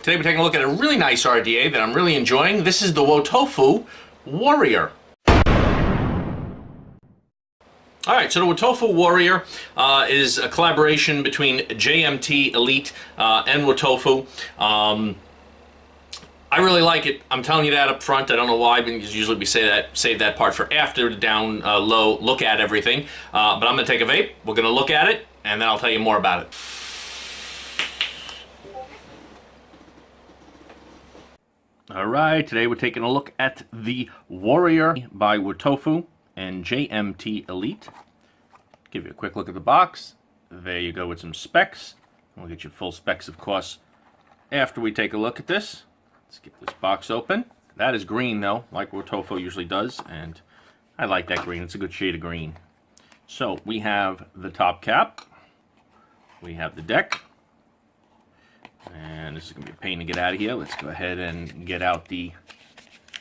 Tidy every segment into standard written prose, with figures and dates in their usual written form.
Today we're taking a look at a really nice RDA that I'm really enjoying. This is the WOTOFO Warrior. Alright, so the WOTOFO Warrior is a collaboration between JMT Elite and WOTOFO. I really like it. I'm telling you that up front. I don't know why, because usually we save that part for after the down low look at everything. But I'm going to take a vape, we're going to look at it, and then I'll tell you more about it. Alright, today we're taking a look at the Warrior by WOTOFO and JMT Elite. Give you a quick look at the box. There you go with some specs. We'll get you full specs, of course, after we take a look at this. Let's get this box open. That is green, though, like WOTOFO usually does, and I like that green. It's a good shade of green. So we have the top cap. We have the deck. And this is going to be a pain to get out of here. Let's go ahead and get out the...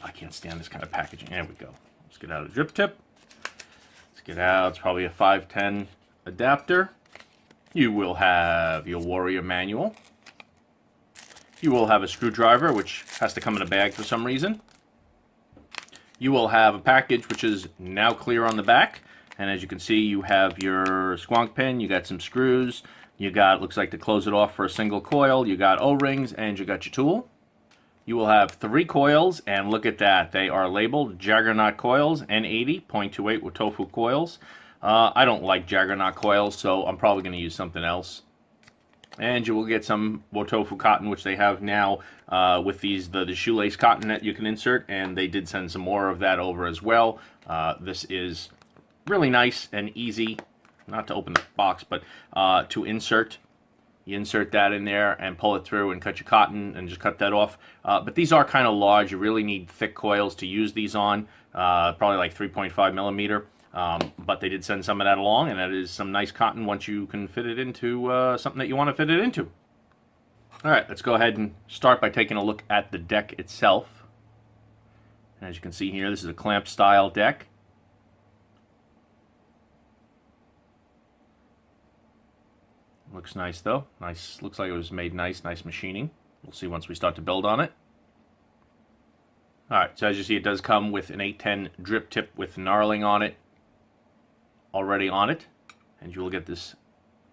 I can't stand this kind of packaging. There we go. Let's get out a drip tip. Let's get out... It's probably a 510 adapter. You will have your Warrior manual. You will have a screwdriver, which has to come in a bag for some reason. You will have a package, which is now clear on the back. And as you can see, you have your squonk pin. You got some screws. You got, looks like to close it off for a single coil. You got O-rings, and you got your tool. You will have 3 coils, and look at that. They are labeled Juggernaut coils, N80, 0.28 WOTOFO coils. I don't like Juggernaut coils, so I'm probably going to use something else. And you will get some WOTOFO cotton, which they have now with these the shoelace cotton that you can insert, and they did send some more of that over as well. This is really nice and easy. Not to open the box, but to insert. You insert that in there and pull it through and cut your cotton and just cut that off. But these are kind of large. You really need thick coils to use these on, probably like 3.5 millimeter. But they did send some of that along, and that is some nice cotton once you can fit it into something that you want to fit it into. All right, let's go ahead and start by taking a look at the deck itself. As you can see here, this is a clamp style deck. Looks nice though. Nice. Looks like it was made nice machining. We'll see once we start to build on it. Alright, so as you see, it does come with an 810 drip tip with knurling on it, already on it. And you will get this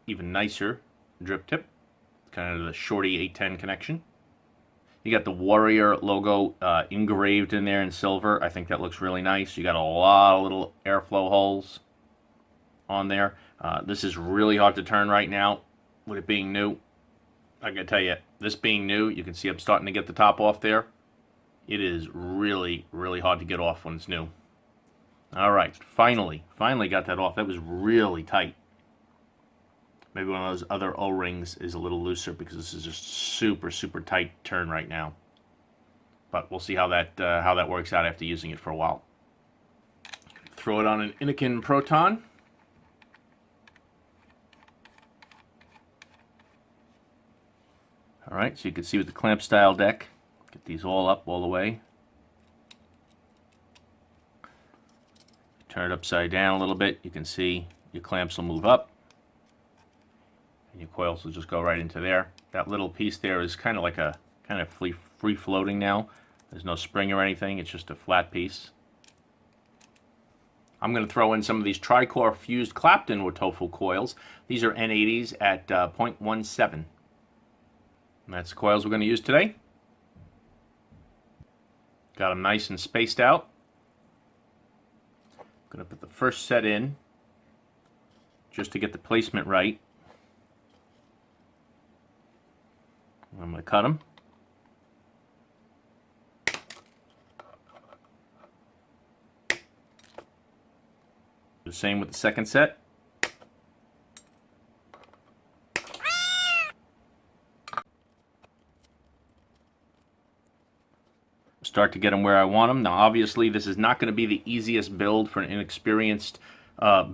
even nicer drip tip. Kind of the shorty 810 connection. You got the Warrior logo engraved in there in silver. I think that looks really nice. You got a lot of little airflow holes on there. This is really hard to turn right now with it being new. I gotta tell you, this being new, you can see I'm starting to get the top off there. It is really, really hard to get off when it's new. Alright, finally got that off. That was really tight. Maybe one of those other O-rings is a little looser because this is just super, super tight turn right now. But we'll see how that works out after using it for a while. Throw it on an Nicotine Proton. Alright, so you can see with the clamp style deck, get these all up all the way. Turn it upside down a little bit, you can see your clamps will move up. And your coils will just go right into there. That little piece there is kind of like a free floating now. There's no spring or anything, it's just a flat piece. I'm going to throw in some of these tri-core fused Clapton WOTOFO coils. These are N80s at 0.17. And that's the coils we're going to use today. Got them nice and spaced out. I'm going to put the first set in just to get the placement right. I'm going to cut them. The same with the second set. Start to get them where I want them. Now obviously this is not going to be the easiest build for an inexperienced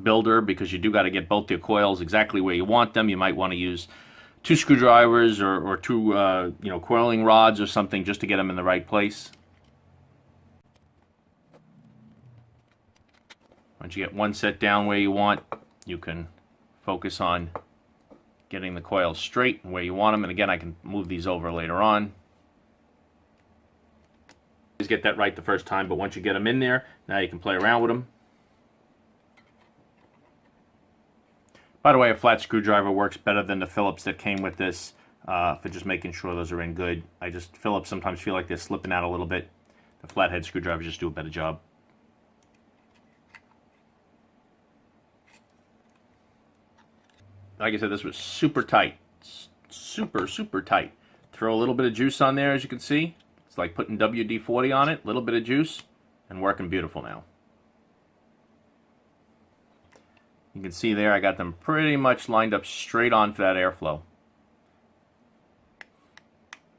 builder, because you do got to get both your coils exactly where you want them. You might want to use 2 screwdrivers or 2 coiling rods or something just to get them in the right place. Once you get one set down where you want, you can focus on getting the coils straight and where you want them. And again, I can move these over later on. get that right the first time, but once you get them in there, now you can play around with them. By the way, a flat screwdriver works better than the Phillips that came with this for just making sure those are in good. Phillips sometimes feel like they're slipping out a little bit. The flathead screwdrivers just do a better job. Like I said, this was super tight. Super, super tight. Throw a little bit of juice on there, as you can see. It's like putting WD-40 on it, a little bit of juice, and working beautiful now. You can see there I got them pretty much lined up straight on for that airflow.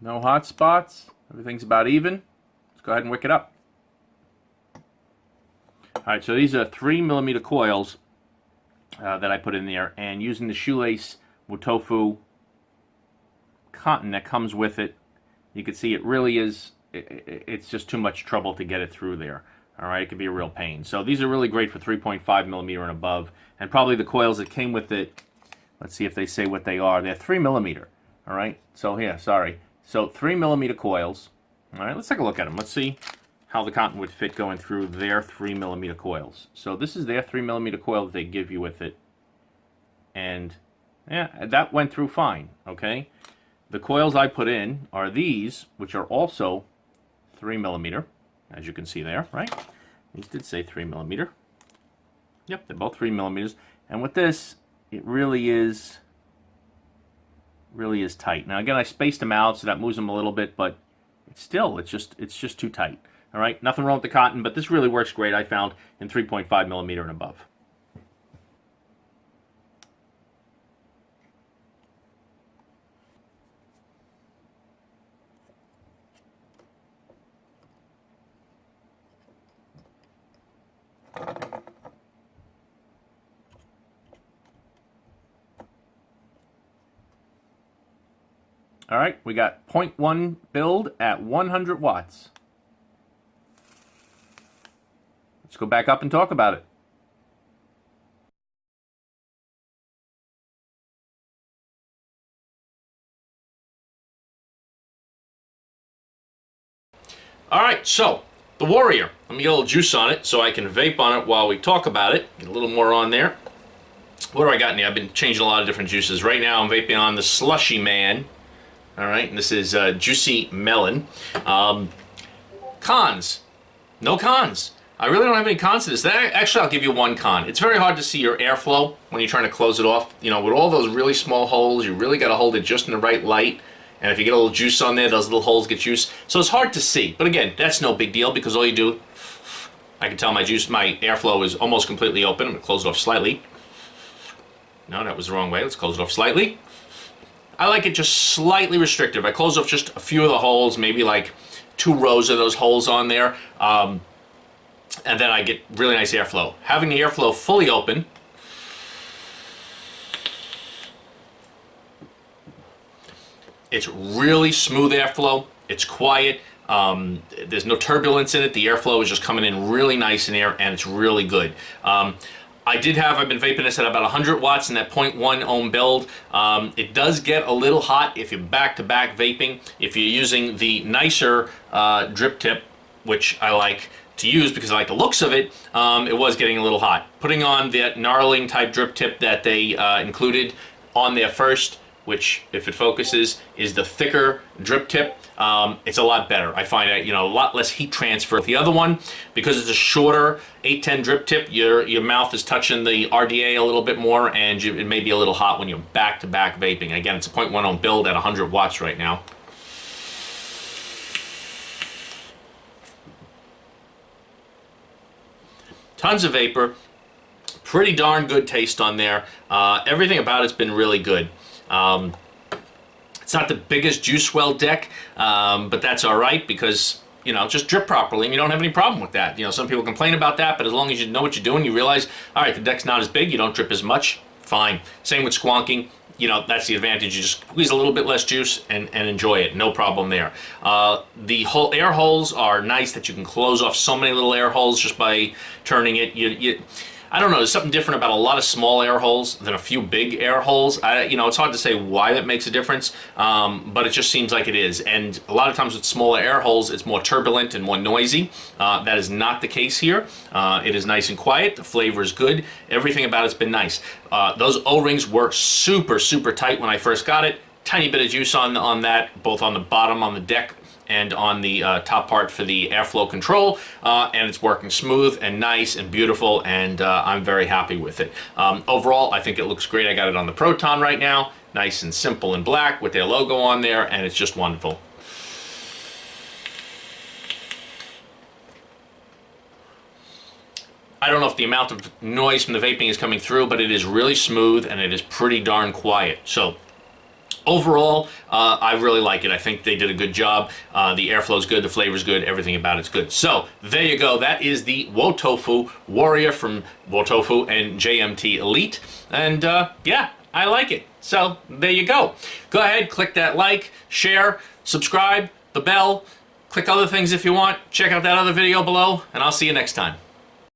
No hot spots. Everything's about even. Let's go ahead and wick it up. Alright, so these are 3mm coils that I put in there, and using the shoelace WOTOFO cotton that comes with it, you can see it really is, it's just too much trouble to get it through there. Alright, it can be a real pain. So these are really great for 3.5mm and above, and probably the coils that came with it, let's see if they say what they are. They're 3mm. Alright, so here, sorry. So 3mm coils. Alright, let's take a look at them. Let's see how the cotton would fit going through their 3mm coils. So this is their 3mm coil that they give you with it. And yeah, that went through fine, okay? The coils I put in are these, which are also 3mm, as you can see there, right? These did say 3mm. Yep, they're both 3mm. And with this, it really is tight. Now again, I spaced them out so that moves them a little bit, but it's just too tight. All right, nothing wrong with the cotton, but this really works great, I found, in 3.5mm and above. All right, we got 0.1 build at 100 watts. Let's go back up and talk about it. All right, so the Warrior. Let me get a little juice on it so I can vape on it while we talk about it. Get a little more on there. What do I got in here? I've been changing a lot of different juices. Right now I'm vaping on the Slushy Man. All right, and this is Juicy Melon. Cons. No cons. I really don't have any cons to this. Actually, I'll give you one con. It's very hard to see your airflow when you're trying to close it off. You know, with all those really small holes, you really got to hold it just in the right light. And if you get a little juice on there, those little holes get juice. So it's hard to see. But again, that's no big deal because all you do, I can tell my airflow is almost completely open. I'm going to close it off slightly. No, that was the wrong way. Let's close it off slightly. I like it just slightly restrictive. I close off just a few of the holes, maybe like 2 rows of those holes on there. And then I get really nice airflow. Having the airflow fully open, it's really smooth airflow. It's quiet. There's no turbulence in it. The airflow is just coming in really nice in there, and it's really good. I've been vaping this at about 100 watts in that 0.1 ohm build. It does get a little hot if you're back-to-back vaping. If you're using the nicer drip tip, which I like to use because I like the looks of it, it was getting a little hot. Putting on that gnarling type drip tip that they included on there first, which, if it focuses, is the thicker drip tip, it's a lot better. I find that, a lot less heat transfer. The other one, because it's a shorter 810 drip tip, your mouth is touching the RDA a little bit more, and it may be a little hot when you're back-to-back vaping. Again, it's a 0.1 ohm build at 100 watts right now. Tons of vapor, pretty darn good taste on there. Everything about it's been really good. It's not the biggest juice well deck, but that's all right because, just drip properly and you don't have any problem with that. Some people complain about that, but as long as you know what you're doing, you realize, all right, the deck's not as big, you don't drip as much, fine. Same with squonking. That's the advantage. You just squeeze a little bit less juice and enjoy it. No problem there. The whole air holes are nice that you can close off so many little air holes just by turning it. I don't know, there's something different about a lot of small air holes than a few big air holes. You know, it's hard to say why that makes a difference, but it just seems like it is. And a lot of times with smaller air holes, it's more turbulent and more noisy. That is not the case here. It is nice and quiet. The flavor is good. Everything about it's been nice. Those O-rings were super, super tight when I first got it. Tiny bit of juice on that, both on the bottom on the deck and on the top part for the airflow control, and it's working smooth and nice and beautiful, and I'm very happy with it. Overall, I think it looks great. I got it on the Proton right now, nice and simple and black with their logo on there, and it's just wonderful. I don't know if the amount of noise from the vaping is coming through, but it is really smooth and it is pretty darn quiet. So overall, I really like it. I think they did a good job. The airflow's good, the flavor's good, everything about it's good. So there you go. That is the WOTOFO Warrior from WOTOFO and JMT Elite. And yeah, I like it. So there you go. Go ahead, click that like, share, subscribe, the bell, click other things if you want. Check out that other video below, and I'll see you next time.